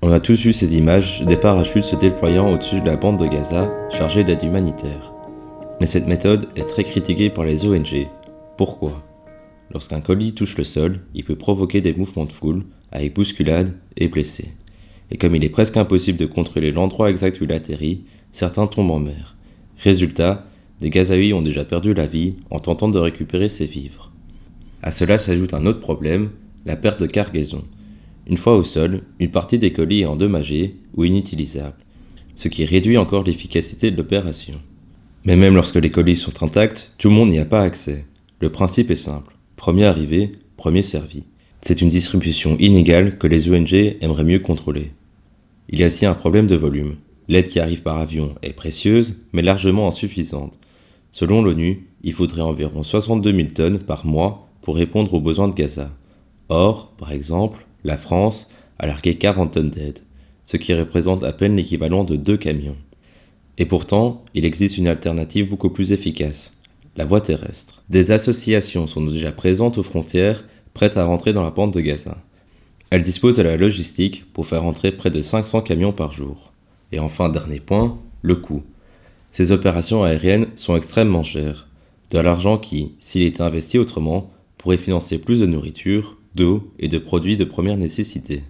On a tous vu ces images des parachutes se déployant au-dessus de la bande de Gaza chargés d'aide humanitaire. Mais cette méthode est très critiquée par les ONG. Pourquoi ? Lorsqu'un colis touche le sol, il peut provoquer des mouvements de foule, avec bousculade et blessés. Et comme il est presque impossible de contrôler l'endroit exact où il atterrit, certains tombent en mer. Résultat, des Gazaouis ont déjà perdu la vie en tentant de récupérer ses vivres. À cela s'ajoute un autre problème, la perte de cargaison. Une fois au sol, une partie des colis est endommagée ou inutilisable, ce qui réduit encore l'efficacité de l'opération. Mais même lorsque les colis sont intacts, tout le monde n'y a pas accès. Le principe est simple, premier arrivé, premier servi. C'est une distribution inégale que les ONG aimeraient mieux contrôler. Il y a aussi un problème de volume. L'aide qui arrive par avion est précieuse, mais largement insuffisante. Selon l'ONU, il faudrait environ 62 000 tonnes par mois pour répondre aux besoins de Gaza. Or, par exemple, la France a largué 40 tonnes d'aide, ce qui représente à peine l'équivalent de 2 camions. Et pourtant, il existe une alternative beaucoup plus efficace, la voie terrestre. Des associations sont déjà présentes aux frontières, prêtes à rentrer dans la bande de Gaza. Elles disposent de la logistique pour faire entrer près de 500 camions par jour. Et enfin, dernier point, le coût. Ces opérations aériennes sont extrêmement chères, de l'argent qui, s'il était investi autrement, pourrait financer plus de nourriture, d'eau et de produits de première nécessité.